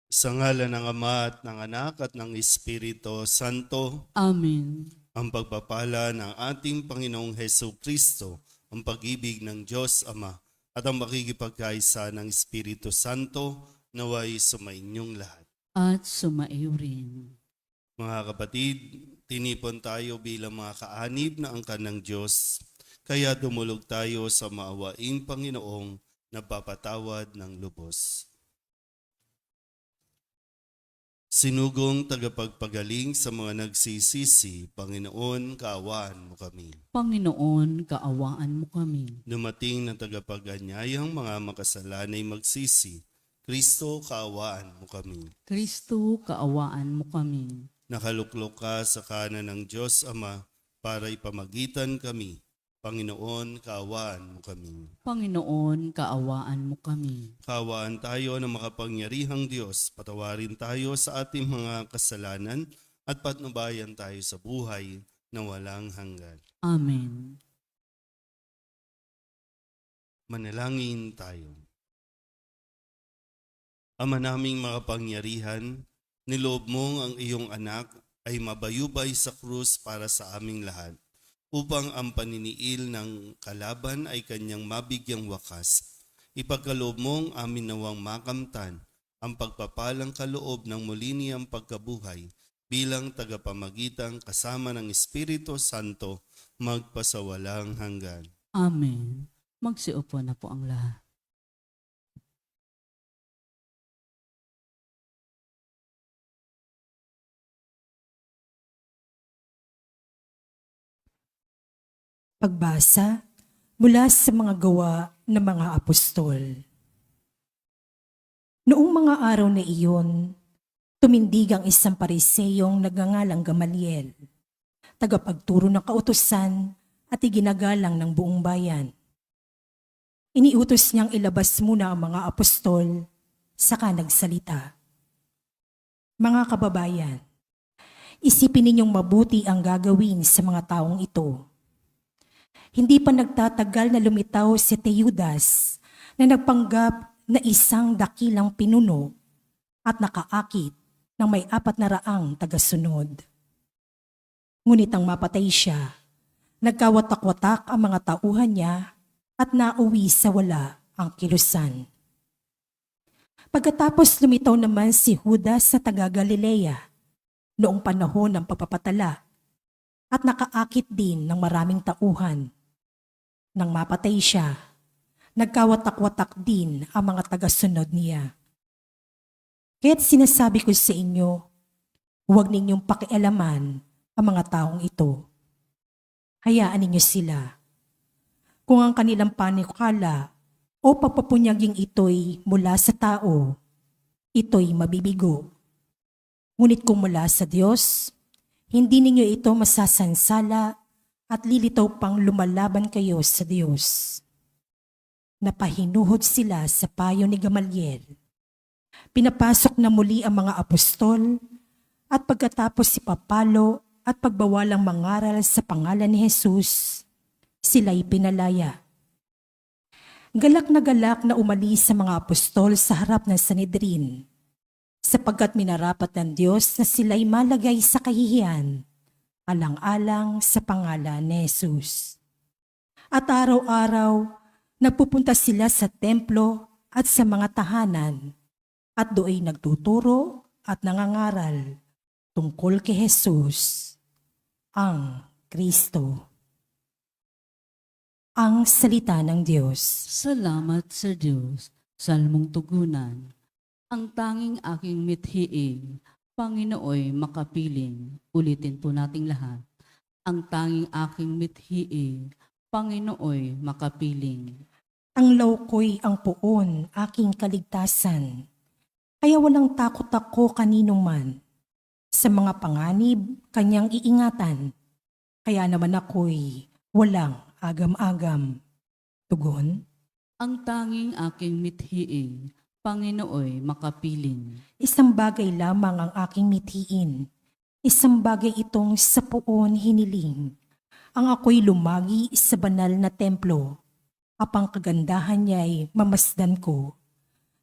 Sa ngalan ng Ama at ng Anak at ng Espiritu Santo, Amen. ang pagpapala ng ating Panginoong Hesus Kristo, ang pag-ibig ng Diyos Ama, at ang makikipagkaisa ng Espiritu Santo naway sumainyong lahat. At sumaiw rin. Mga kapatid, tinipon tayo bilang mga kaanib na angkan ng Diyos, kaya dumulog tayo sa maawaing Panginoong nagpapatawad ng lubos. Sinugong tagapagpagaling sa mga nagsisisi, Panginoon, kaawaan mo kami. Panginoon, kaawaan mo kami. Dumating na tagapaganyayang mga makasalanay magsisi, Kristo, kaawaan mo kami. Kristo, kaawaan mo kami. Nakaluklok ka sa kanan ng Diyos Ama para ipamagitan kami. Panginoon, kaawaan mo kami. Panginoon, kaawaan mo kami. Kaawaan tayo ng makapangyarihang Diyos, patawarin tayo sa ating mga kasalanan at patnubayan tayo sa buhay na walang hanggan. Amen. Manalangin tayo. Ama naming makapangyarihan, niloob mong ang iyong anak ay mabayubay sa krus para sa aming lahat, upang ang paniniil ng kalaban ay kanyang mabigyang wakas. Ipagkaloob mong amin nawang makamtan ang pagpapalang kaloob ng muli niyang pagkabuhay bilang tagapamagitan kasama ng Espiritu Santo magpasawalang hanggan. Amen. Magsiupo na po ang lahat. Pagbasa mula sa mga gawa ng mga apostol. Noong mga araw na iyon, tumindig ang isang pariseyong nagngangalang Gamaliel, tagapagturo ng kautusan at iginagalang ng buong bayan. Iniutos niyang ilabas muna ang mga apostol, saka nagsalita. Mga kababayan, isipin ninyong mabuti ang gagawin sa mga taong ito. Hindi pa nagtatagal na lumitaw si Teudas na nagpanggap na isang dakilang pinuno at nakaakit ng may 400 tagasunod. Ngunit ang mapatay siya, nagkawatak-watak ang mga tauhan niya at nauwi sa wala ang kilusan. Pagkatapos lumitaw naman si Judas sa taga-Galilea noong panahon ng pagpapatala at nakaakit din ng maraming tauhan. Nang mapatay siya, nagkawatak-watak din ang mga tagasunod niya. Kaya't sinasabi ko sa inyo, huwag ninyong pakialaman ang mga taong ito. Hayaan ninyo sila. Kung ang kanilang panikala o pagpapunyaging ito'y mula sa tao, ito'y mabibigo. Ngunit kung mula sa Diyos, hindi ninyo ito masasansala at lilitaw pang lumalaban kayo sa Diyos. Napahinuhod sila sa payo ni Gamaliel. Pinapasok na muli ang mga apostol at pagkatapos si Papalo at pagbawalang mangaral sa pangalan ni Jesus, sila'y pinalaya. Galak na umalis sa mga apostol sa harap ng Sanhedrin, sapagkat minarapat ng Diyos na sila'y malagay sa kahihiyan, alang-alang sa pangalan ni Jesus. At araw-araw, nagpupunta sila sa templo at sa mga tahanan, at do'y nagtuturo at nangangaral tungkol kay Jesus, ang Kristo. Ang salita ng Diyos. Salamat sa Diyos. Salmong tugunan. Ang tanging aking mithiin, Panginooy makapiling. Ulitin po nating lahat. Ang tanging aking mithiin, Panginooy makapiling. Ang lawko'y ang puon, aking kaligtasan. Kaya walang takot ako kanino man. Sa mga panganib, kanyang iingatan. Kaya naman ako'y walang agam-agam. Tugon, Ang tanging aking mithiin, Panginooy makapiling. isang bagay lamang ang aking mithiin. Isang bagay itong sa puon hiniling. Ang ako'y lumagi sa banal na templo. Apang kagandahan niya'y mamasdan ko.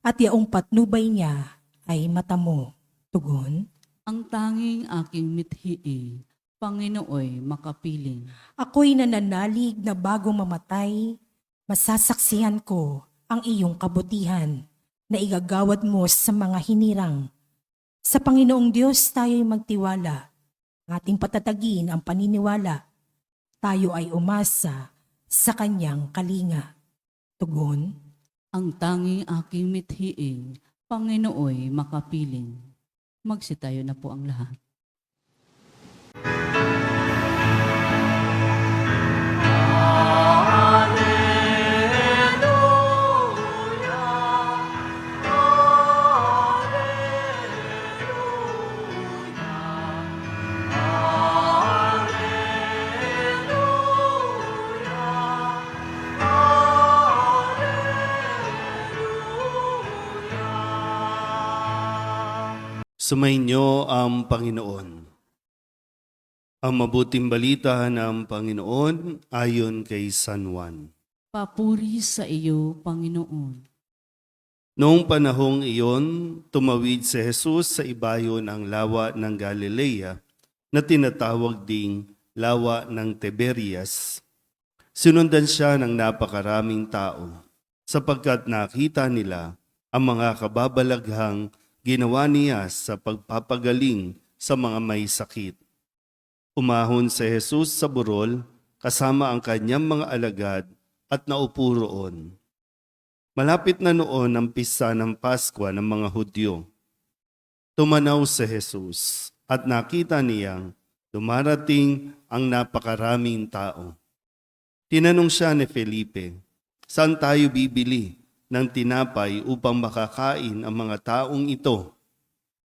At yaong patnubay niya ay mata mo. Tugon, Ang tanging aking mithiing, Panginooy makapiling. ako'y nananalig na bago mamatay, masasaksihan ko ang iyong kabutihan na igagawad mo sa mga hinirang. Sa Panginoong Diyos tayo'y magtiwala, ating patatagin ang paniniwala. Tayo ay umasa sa kanyang kalinga. Tugon, Ang tanging aking mithiing, Panginooy makapiling. Magsitayo na po ang lahat. Sumainyo ang Panginoon. Ang mabuting balita ng Panginoon ayon kay San Juan. Papuri sa iyo, Panginoon. Noong panahong iyon, tumawid si Jesus sa ibayo ng lawa ng Galilea na tinatawag ding lawa ng Tiberias. Sinundan siya ng napakaraming tao sapagkat nakita nila ang mga kababalaghang ginawa niya sa pagpapagaling sa mga may sakit. Umahon si Jesus sa burol kasama ang kanyang mga alagad at naupo roon. Malapit na noon ang pista ng Paskwa ng mga Hudyo. Tumanaw si Jesus at nakita niyang dumarating ang napakaraming tao. Tinanong siya ni Felipe, "Saan tayo bibili ng tinapay upang makakain ang mga taong ito?"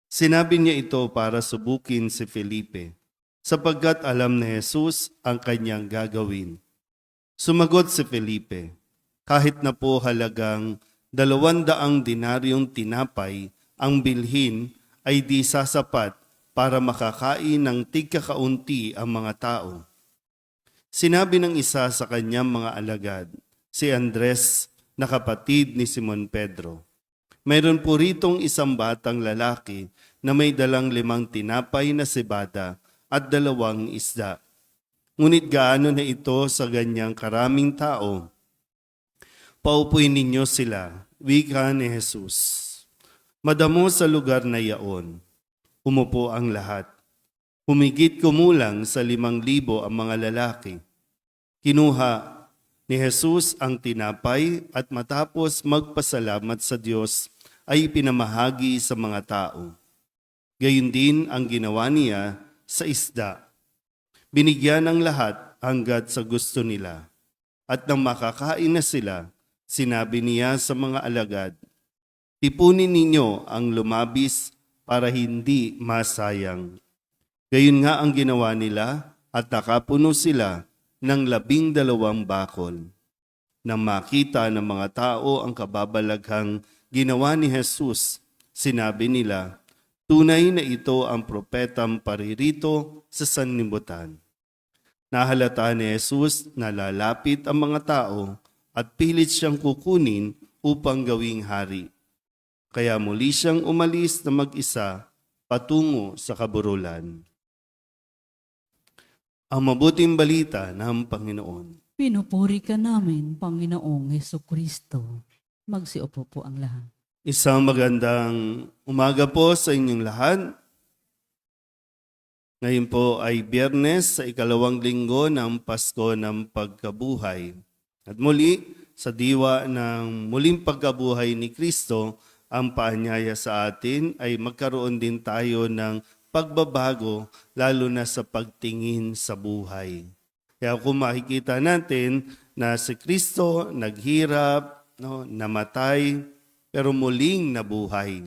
Sinabi niya ito para subukin si Felipe, sapagkat alam ni Jesus ang kanyang gagawin. Sumagot si Felipe, "Kahit na po halagang 200 dinaryong tinapay ang bilhin ay di sasapat para makakain ng tigkakaunti ang mga tao." Sinabi ng isa sa kanyang mga alagad, si Andres, na kapatid ni Simon Pedro, "Mayroon po ritong isang batang lalaki na may dalang 5 tinapay na cebada at 2 isda. Ngunit gaano na ito sa ganyang karaming tao? Paupuin ninyo sila," wika ni Jesus. Madamo sa lugar na yaon. Umupo ang lahat. Humigit kumulang sa 5,000 ang mga lalaki. Kinuha ni Jesus ang tinapay at matapos magpasalamat sa Diyos ay pinamahagi sa mga tao. Gayun din ang ginawa niya sa isda. Binigyan ng lahat hanggat sa gusto nila. At nang makakain na sila, sinabi niya sa mga alagad, "Tipunin ninyo ang lumabis para hindi masayang." Gayun nga ang ginawa nila at nakapuno sila ng 12 bakol. Nang makita ng mga tao ang kababalaghang ginawa ni Jesus, sinabi nila, "Tunay na ito ang propetang paririto sa sanlibutan." Nahalata ni Jesus na lalapit ang mga tao at pilit siyang kukunin upang gawing hari. Kaya muli siyang umalis na mag-isa patungo sa kaburulan. Ang mabuting balita ng Panginoon. Pinupuri ka namin, Panginoong Hesukristo. Magsiupo po ang lahat. Isang magandang umaga po sa inyong lahat. Ngayon po ay Biyernes sa 2nd linggo ng Pasko ng Pagkabuhay. At muli, sa diwa ng muling pagkabuhay ni Kristo, ang paanyaya sa atin ay magkaroon din tayo ng pagbabago, lalo na sa pagtingin sa buhay. Kaya kung makikita natin na si Kristo naghirap, namatay, pero muling nabuhay.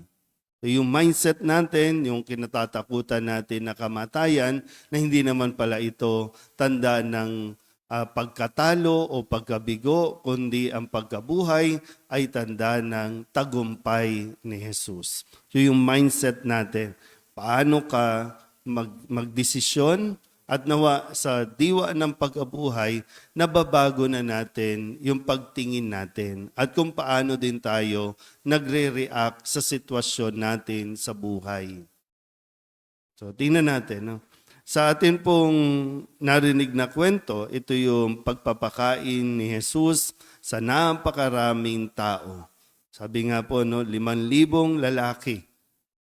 So yung mindset natin, yung kinatatakutan natin na kamatayan, na hindi naman pala ito tanda ng pagkatalo o pagkabigo, kundi ang pagkabuhay ay tanda ng tagumpay ni Jesus. So yung mindset natin, paano ka magdesisyon at nawa sa diwa ng pag-abuhay, nababago na natin yung pagtingin natin at kung paano din tayo nagre-react sa sitwasyon natin sa buhay. So, tingnan natin. No? Sa atin pong narinig na kwento, ito yung pagpapakain ni Jesus sa napakaraming tao. Sabi nga po, no, 5,000 lalaki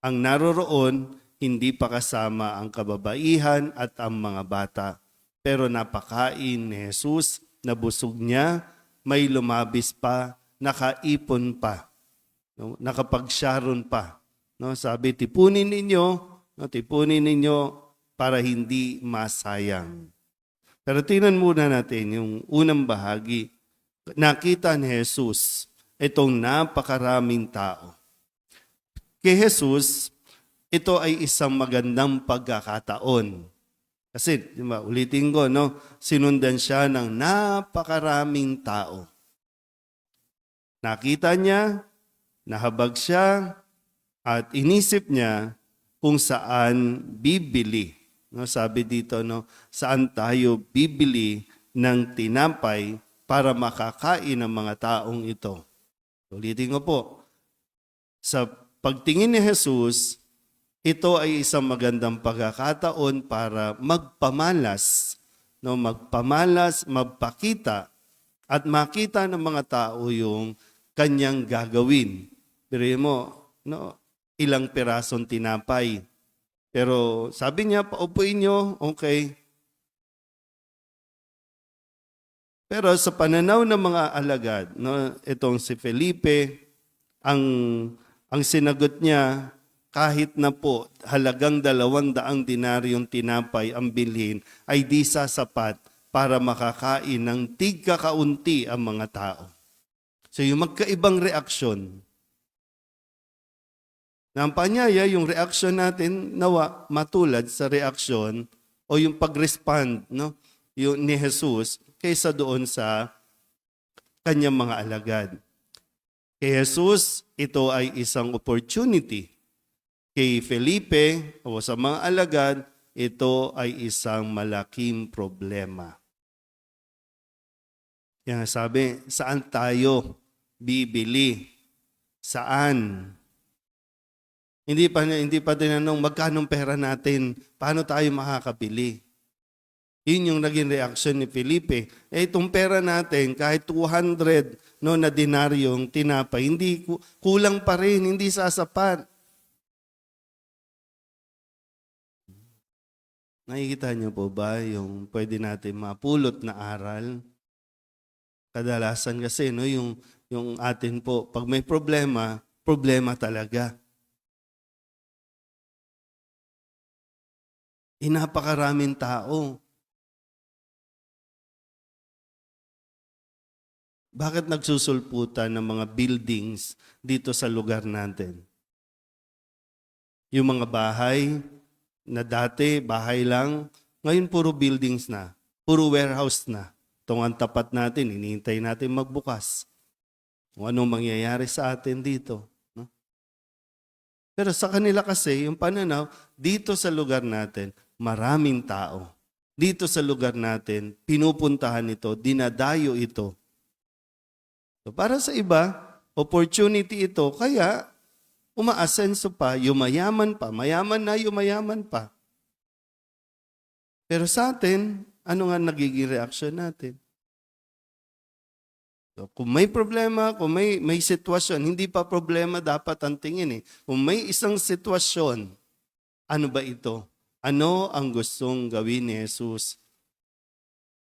ang naroroon, hindi pa kasama ang kababaihan at ang mga bata. Pero napakain ni Jesus, nabusog niya, may lumabis pa, nakaipon pa, no? Nakapag-sharon pa. No? Sabi, tipunin ninyo para hindi masayang. Pero tingnan muna natin yung unang bahagi. Nakita ni Jesus itong napakaraming tao. Kay Jesus, ito ay isang magandang pagkakataon. Kasi, ulitin ko, no? Sinundan siya ng napakaraming tao. Nakita niya, nahabag siya, at inisip niya kung saan bibili. No, sabi dito, no, saan tayo bibili ng tinapay para makakain ng mga taong ito. Ulitin ko po, sa pagtingin ni Jesus, ito ay isang magandang pagkakataon para magpamalas, no, magpakita at makita ng mga tao yung kanyang gagawin. Pero mo, no, ilang pirasong tinapay. Pero sabi niya, paupuin niyo, okay. Pero sa pananaw ng mga alagad, no, itong si Felipe, ang sinagot niya, kahit na po halagang 200 dinaryong tinapay ang bilhin, ay di sasapat para makakain ng tigkakaunti ang mga tao. So yung magkaibang reaksyon, na ang panyaya, yung reaksyon natin, nawa matulad sa reaksyon o yung pag-respond, no, yung ni Jesus kaysa doon sa kanyang mga alagad. Kay Jesus, ito ay isang opportunity. Kay Felipe o sa mga alagad, ito ay isang malaking problema. Yan sabi, saan tayo bibili? Saan? Hindi pa tinanong magkanong pera natin, paano tayo makakabili? Yun yung naging reaksyon ni Felipe. Itong pera natin, kahit 200 na dinaryong tinapay, hindi kulang pa rin, hindi sasapat. Nakikita niyo po ba yung pwede natin mapulot na aral? Kadalasan kasi yung atin po, pag may problema, problema talaga. Napakaraming tao. Bakit nagsusulputan ng mga buildings dito sa lugar natin? Yung mga bahay na dati, bahay lang, ngayon puro buildings na, puro warehouse na. Itong ang tapat natin, hinihintay natin magbukas. Kung anong mangyayari sa atin dito. No? Pero sa kanila kasi, yung pananaw, dito sa lugar natin, maraming tao. Dito sa lugar natin, pinupuntahan ito, dinadayo ito. So para sa iba, opportunity ito, kaya umaasenso pa, yumayaman pa, yumayaman pa. Pero sa atin, ano nga nagiging reaksyon natin? So, kung may problema, kung may sitwasyon, hindi pa problema dapat ang tingin eh. Kung may isang sitwasyon, ano ba ito? Ano ang gustong gawin ni Jesus?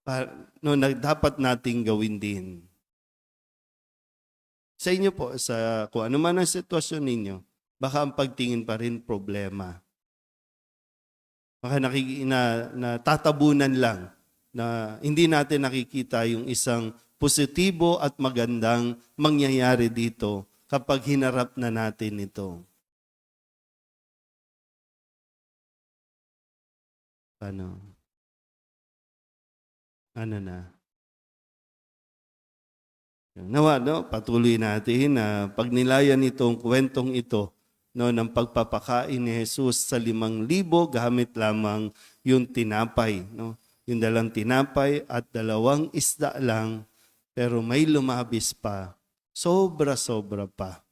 Dapat nating gawin din. Sa inyo po, kung ano man ang sitwasyon ninyo, baka ang pagtingin pa rin problema. Baka natatabunan lang na hindi natin nakikita yung isang positibo at magandang mangyayari dito kapag hinarap na natin ito. Ano na? Nawa, no? Patuloy natin na pagnilayan itong kwentong ito no, ng pagpapakain ni Jesus sa 5,000 gamit lamang yung tinapay. No? Yung 2 tinapay at 2 isda lang, pero may lumabis pa. Sobra-sobra pa.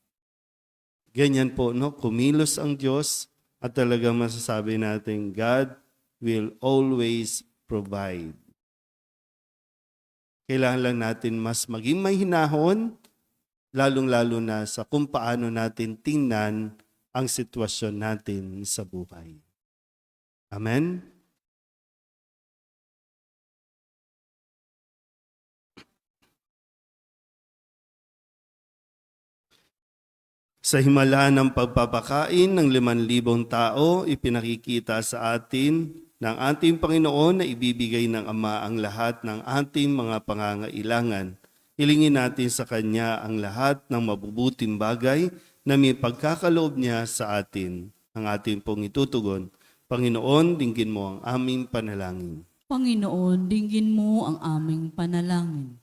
Ganyan po, no? Kumilos ang Diyos at talagang masasabi natin, God will always provide. Kailangan lang natin mas maging mahinahon, lalong-lalo na sa kung paano natin tingnan ang sitwasyon natin sa buhay. Amen? Sa himala ng pagpapakain ng 5,000 tao, ipinakikita sa atin ng ating Panginoon na ibibigay ng Ama ang lahat ng ating mga pangangailangan. Hilingin natin sa Kanya ang lahat ng mabubuting bagay na may pagkakaloob niya sa atin. Ang ating pong itutugon, Panginoon, dinggin mo ang aming panalangin. Panginoon, dinggin mo ang aming panalangin.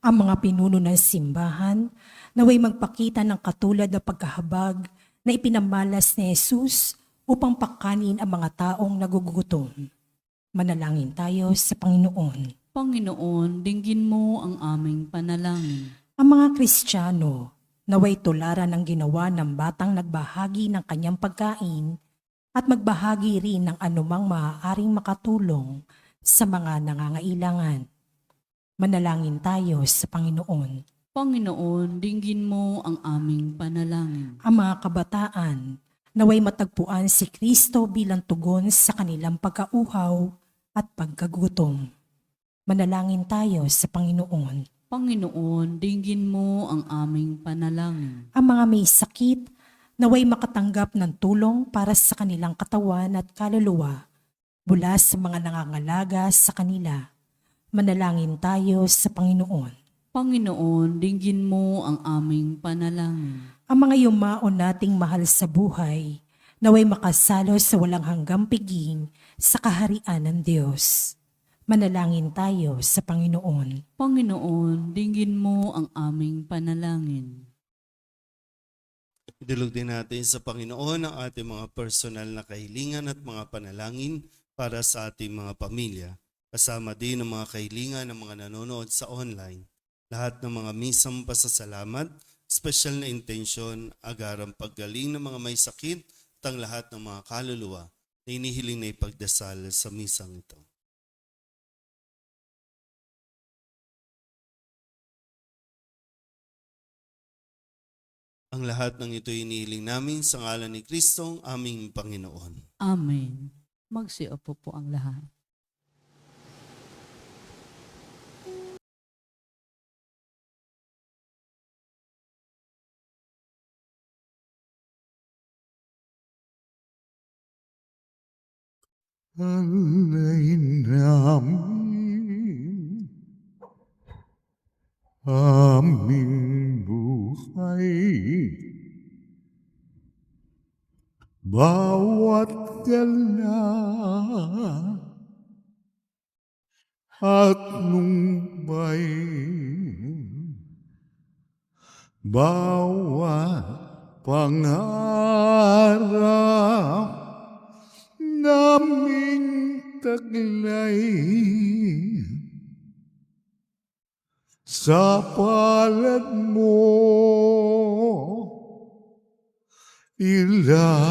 Ang mga pinuno ng simbahan naway magpakita ng katulad na pagkahabag na ipinamalas ni Jesus upang pakanin ang mga taong nagugutom. Manalangin tayo sa Panginoon. Panginoon, dinggin mo ang aming panalangin. Ang mga Kristiyano naway tularan ang ginawa ng batang nagbahagi ng kanyang pagkain at magbahagi rin ng anumang maaaring makatulong sa mga nangangailangan. Manalangin tayo sa Panginoon. Panginoon, dinggin mo ang aming panalangin. Ang mga kabataan naway matagpuan si Kristo bilang tugon sa kanilang pagkauhaw at pagkagutom. Manalangin tayo sa Panginoon. Panginoon, dinggin mo ang aming panalangin. Ang mga may sakit naway makatanggap ng tulong para sa kanilang katawan at kaluluwa mula sa mga nangangalaga sa kanila. Manalangin tayo sa Panginoon. Panginoon, dinggin mo ang aming panalangin. Ang mga yumaon nating mahal sa buhay naway makasalo sa walang hanggang piging sa kaharian ng Diyos. Manalangin tayo sa Panginoon. Panginoon, dinggin mo ang aming panalangin. Idulog din natin sa Panginoon ang ating mga personal na kahilingan at mga panalangin para sa ating mga pamilya. Kasama din ang mga kahilingan ng mga nanonood sa online. Lahat ng mga misang pasasalamat, special na intensyon, agarang paggaling ng mga may sakit, at ang lahat ng mga kaluluwa na inihiling na ipagdasal sa misang ito. Ang lahat ng ito inihiling namin sa ngalan ni Kristong aming Panginoon. Amen. Magsiupo po ang lahat. Alay namin aming buhay, bawat gala at numbay, bawat pangarap naming taglay sa palad mo ilalagay.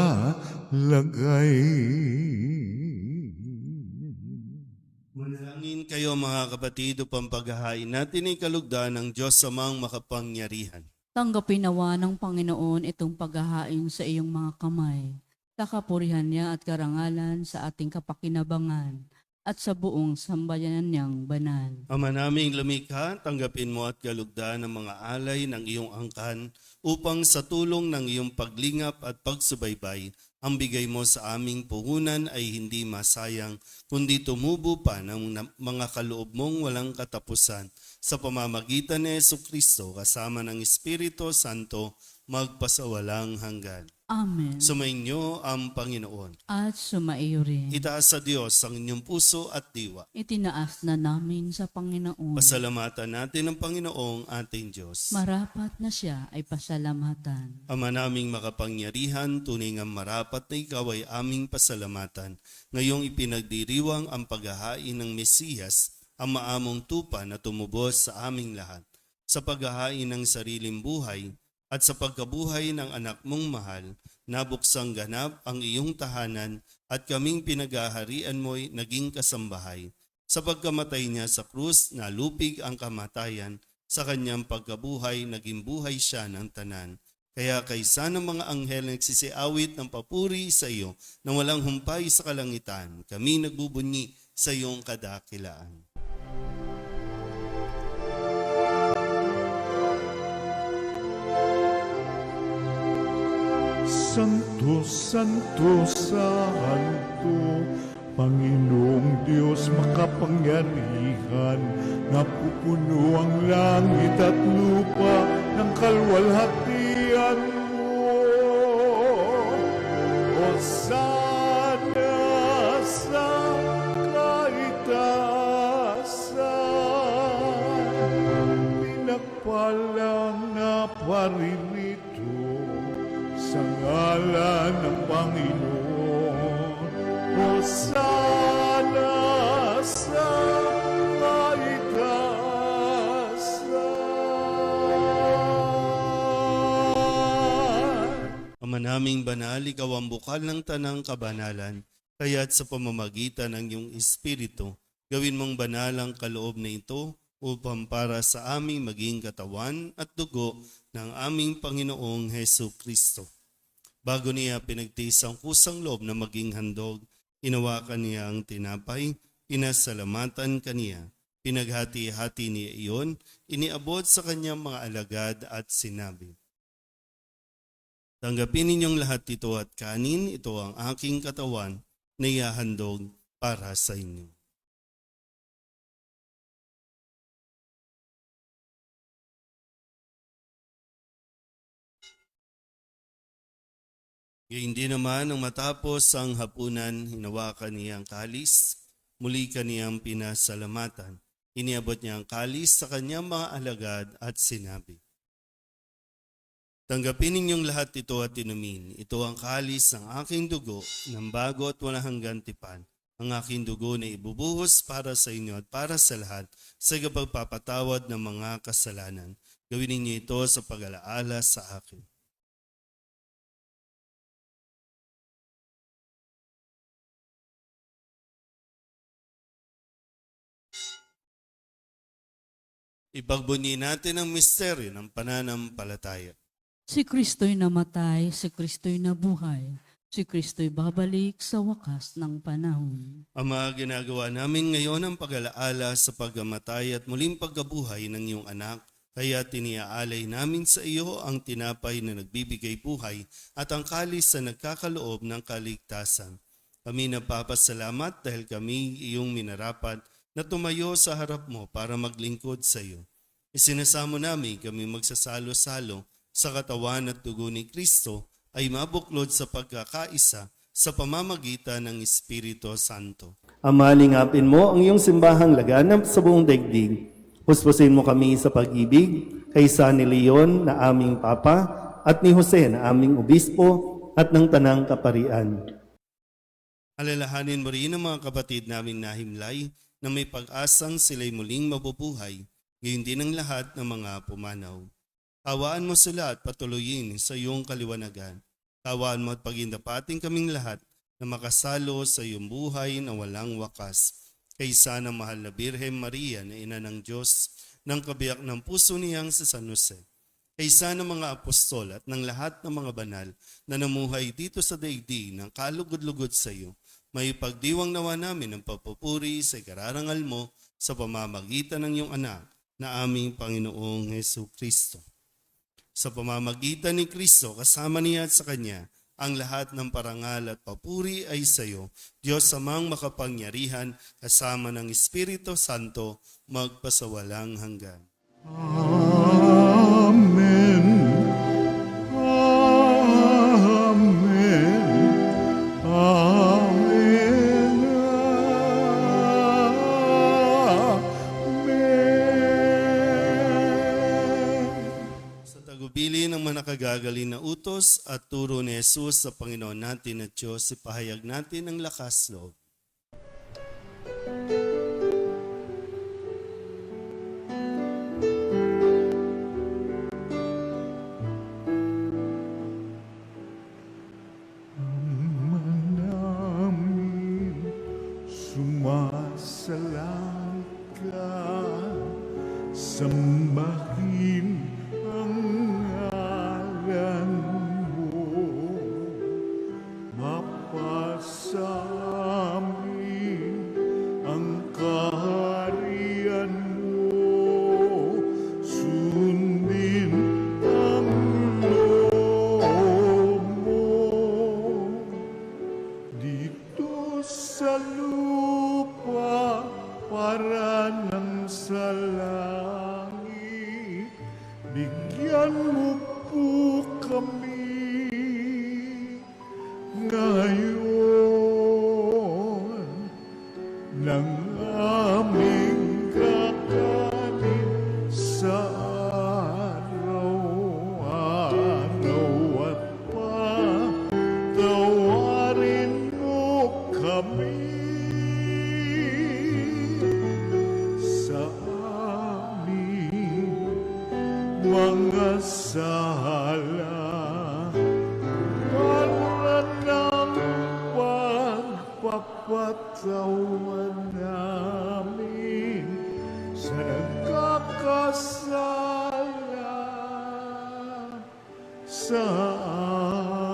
Manalangin kayo mga kapatid upang paghahain natin ay kalugdan ng Diyos amang makapangyarihan. Tanggapin nawa ng Panginoon itong paghahain sa iyong mga kamay. Kakapurihan niya at karangalan sa ating kapakinabangan at sa buong sambayanan niyang banal. Ama naming lumikha, tanggapin mo at kalugdan ng mga alay ng iyong angkan upang sa tulong ng iyong paglingap at pagsubaybay, ang bigay mo sa aming puhunan ay hindi masayang, kundi tumubo pa ng mga kaloob mong walang katapusan sa pamamagitan ni Jesucristo kasama ng Espiritu Santo magpasawalang hanggan. Amen. Sumainyo ang Panginoon. At sumaiyo rin. Itaas sa Diyos ang inyong puso at diwa. Itinaas na namin sa Panginoon. Pasalamatan natin ang Panginoong ating Diyos. Marapat na siya ay pasalamatan. Ama naming makapangyarihan, tunay nga marapat na ikaw ay aming pasalamatan. Ngayong ipinagdiriwang ang paghahain ng Mesiyas, ang maamong tupa na tumubos sa aming lahat. Sa paghahain ng sariling buhay at sa pagkabuhay ng anak mong mahal, nabuksang ganap ang iyong tahanan at kaming pinaghaharian mo'y naging kasambahay. Sa pagkamatay niya sa krus, nalupig ang kamatayan. Sa kanyang pagkabuhay, naging buhay siya ng tanan. Kaya kaysa ng mga anghel nagsisiawit ng papuri sa iyo na walang humpay sa kalangitan, kami nagbubunyi sa iyong kadakilaan. Santo, Santo, Santo, Panginoong Diyos makapangyarihan, napupuno ang langit at lupa ng kalwalhatian mo. Hosana sa kaitaasan, pinagpalang na paririto sa ngalan ng Panginoon. Hosana sa kaitaasan. Ama naming banal, ikaw ang bukal ng tanang kabanalan, kaya't sa pamamagitan ng iyong Espiritu, gawin mong banal ang kaloob na ito upang para sa aming maging katawan at dugo ng aming Panginoong Hesu Kristo. Bago niya pinagtiis ang kusang loob na maging handog, inawakan niya ang tinapay, pinasalamatan kaniya, pinaghati-hati niya iyon, iniabot sa kanyang mga alagad at sinabi, "Tanggapin ninyong lahat ito at kanin, ito ang aking katawan na ihahandog para sa inyo." Hindi naman nang matapos ang hapunan, hinawakan niya ang kalis, muli kaniyang pinasalamatan. Iniabot niya ang kalis sa kanyang mga alagad at sinabi, "Tanggapin ninyong lahat ito at inumin. Ito ang kalis ng aking dugo ng bago at walang hanggang tipan. Ang aking dugo na ibubuhos para sa inyo at para sa lahat sa pagpapatawad ng mga kasalanan. Gawin ninyo ito sa pag-alaala sa akin." Ipagbunyi natin ang misteryo ng pananampalataya. Si Kristo'y namatay, si Kristo'y nabuhay, si Kristo'y babalik sa wakas ng panahon. Ama, ginagawa namin ngayon ang pag-alaala sa pagkamatay at muling pagkabuhay ng iyong anak, kaya tiniaalay namin sa iyo ang tinapay na nagbibigay buhay at ang kalis na nagkakaloob ng kaligtasan. Kami napapasalamat dahil kami iyong minarapat na tumayo sa harap mo para maglingkod sa iyo. Isinasamo namin kami magsasalo-salo sa katawan at dugo ni Kristo ay mabuklod sa pagkakaisa sa pamamagitan ng Espiritu Santo. Ama, lingapin mo ang iyong simbahang laganap sa buong daigdig. Puspusin mo kami sa pag-ibig kaysa ni Leon na aming Papa at ni Jose na aming Obispo at ng Tanang Kaparian. Alalahanin mo rin ang mga kapatid naming nahimlay na may pag-asang sila'y muling mabubuhay, gayon din ang lahat ng mga pumanaw. Kawaan mo sila at patuloyin sa iyong kaliwanagan. Kawaan mo at pagindapating kaming lahat na makasalo sa iyong buhay na walang wakas. Kaysa ng mahal na Birhen Maria na ina ng Diyos, ng kabiyak ng puso niyang si San Jose. Kaysa ng mga apostol at ng lahat ng mga banal na namuhay dito sa daigdig ng kalugod-lugod sa iyo, may pagdiwang nawa namin ang papupuri sa kararangal mo sa pamamagitan ng iyong anak na aming Panginoong Hesu Kristo. Sa pamamagitan ni Kristo, kasama niya at sa Kanya, ang lahat ng parangal at papuri ay sa iyo, Diyos amang makapangyarihan, kasama ng Espiritu Santo, magpasawalang hanggan. Amen. Pinabili ng mga nakagagaling na utos at turo ni Jesus sa Panginoon natin at Diyos, ipahayag natin ang lakas loob. namin sumasalang ka, sambahin ang ngalan mo, mapasamin ang kaharian mo, sundin ang loob mo. Dito sa lupa para nang sa langit, bigyan mo po kami ngayon ng aming kakanin sa araw-araw at patawarin mo kami sa aming mga sala para ng pagpapatawan namin sa nagkakasala sa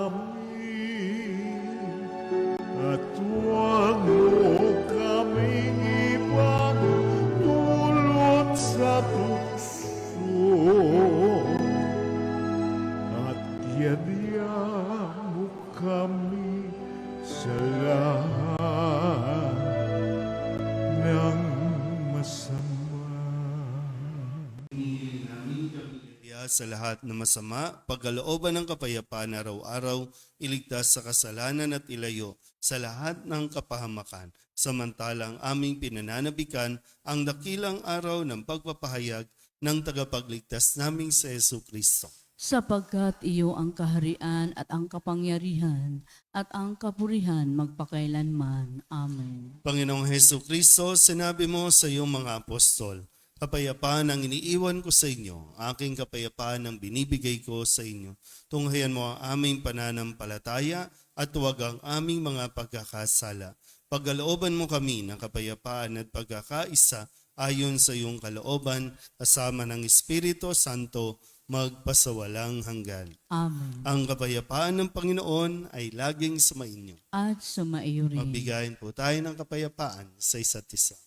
amin, at huwag mo kaming ibang dulot sa tukso, at yadya mo kami sa lahat ng masama. Sa lahat ng masama, pagkalooban ng kapayapaan araw-araw, iligtas sa kasalanan at ilayo sa lahat ng kapahamakan. Samantalang aming pinananabikan ang dakilang araw ng pagpapahayag ng tagapagligtas naming sa Jesucristo. Sapagkat iyo ang kaharian at ang kapangyarihan at ang kapurihan magpakailanman. Amen. Panginoong Jesucristo, sinabi mo sa iyong mga apostol, kapayapaan ang iniiwan ko sa inyo, aking kapayapaan ang binibigay ko sa inyo. Tunghayan mo ang aming pananampalataya at huwag ang aming mga pagkakasala. Pagkalooban mo kami ng kapayapaan at pagkakaisa ayon sa iyong kalooban, kasama ng Espiritu Santo, magpasawalang hanggan. Amen. Ang kapayapaan ng Panginoon ay laging sumainyo. At sumaiyo rin. Magbigayin po tayo ng kapayapaan sa isa't isa.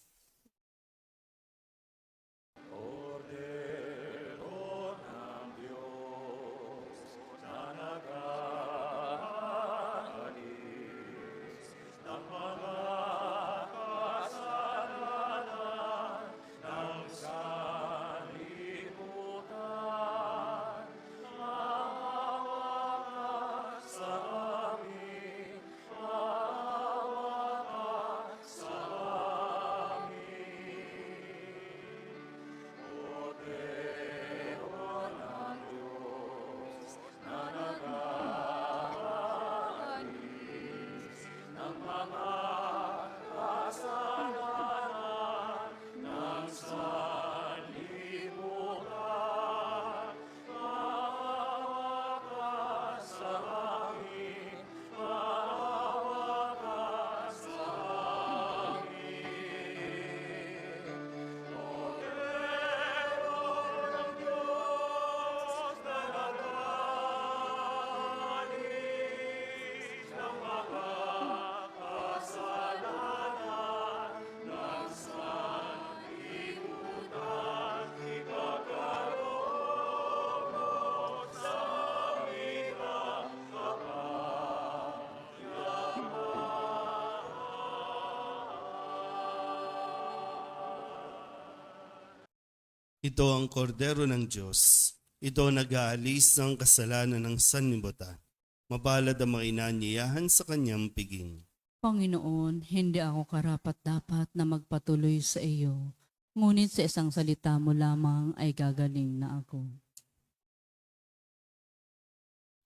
Ito ang kordero ng Diyos. Ito nag-aalis ng kasalanan ng sanlibutan. Mabalad ang mga inanyayahan sa kanyang piging. Panginoon, hindi ako karapat-dapat na magpatuloy sa iyo. Ngunit sa isang salita mo lamang ay gagaling na ako.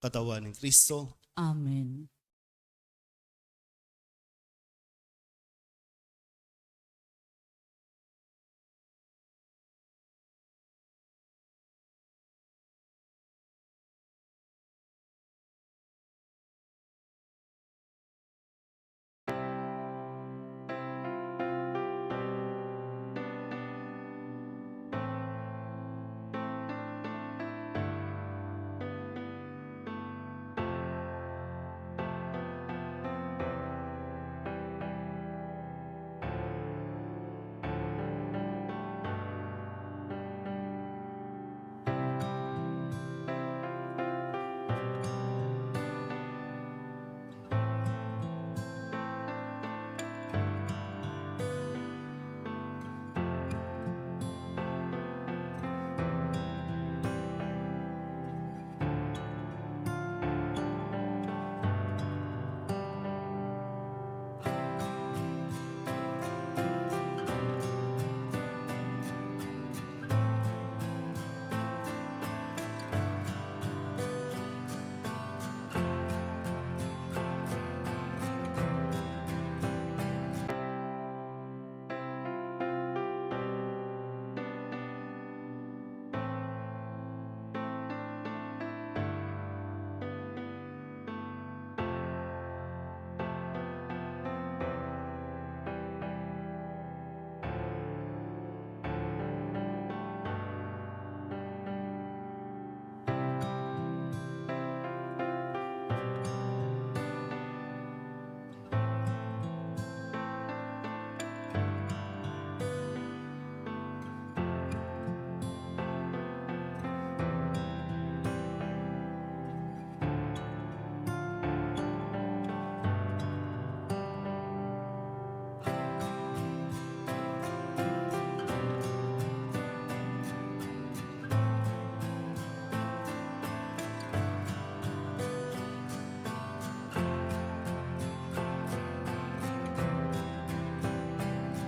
katawan ng Kristo. Amen.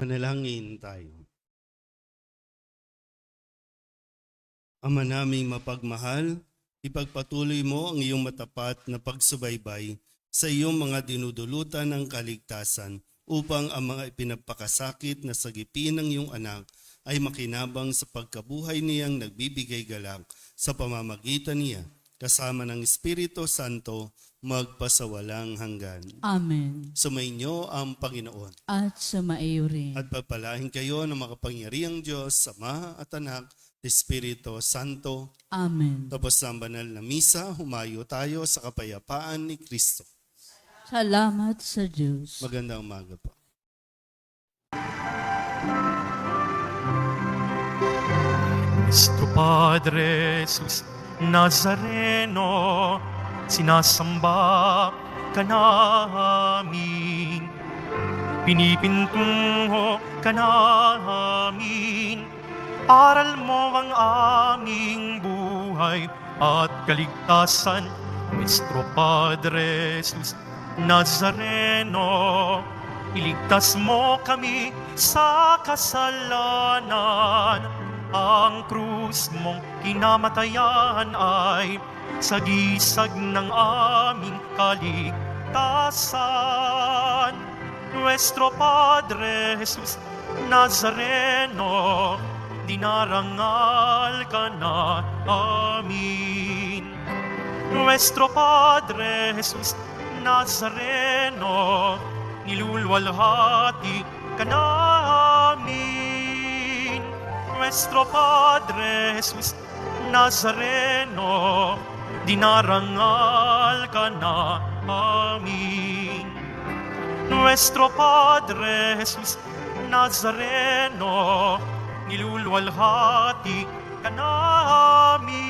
Manalangin tayo. Ama naming mapagmahal, ipagpatuloy mo ang iyong matapat na pagsubaybay sa iyong mga dinudulutan ng kaligtasan upang ang mga ipinagpakasakit na sagipin ng iyong anak ay makinabang sa pagkabuhay niyang nagbibigay galak sa pamamagitan niya kasama ng Espiritu Santo magpasawalang hanggan. Amen. Sumainyo ang Panginoon. At sumaiyo rin. At pagpalain kayo ng makapangyarihang Diyos, Ama at Anak, Espiritu Santo. Amen. Tapos ng banal na misa, humayo tayo sa kapayapaan ni Kristo. Salamat sa Diyos. Magandang umaga po. Nuestro Padre Jesus Nazareno, sinasamba ka namin, pinipintungo ka namin, aral mo ang aming buhay at kaligtasan. Nuestro Padre Jesus Nazareno, iligtas mo kami sa kasalanan. Ang krus mong kinamatayan ay sagisag ng aming kaligtasan. Nuestro Padre Jesus Nazareno, dinarangal ka na amin. Nuestro Padre Jesus Nazareno, nilulwalhati ka namin. Nuestro Padre Jesus Nazareno, dinarangal ka na amin. Nuestro Padre Jesus Nazareno, nilulwalhati ka namin.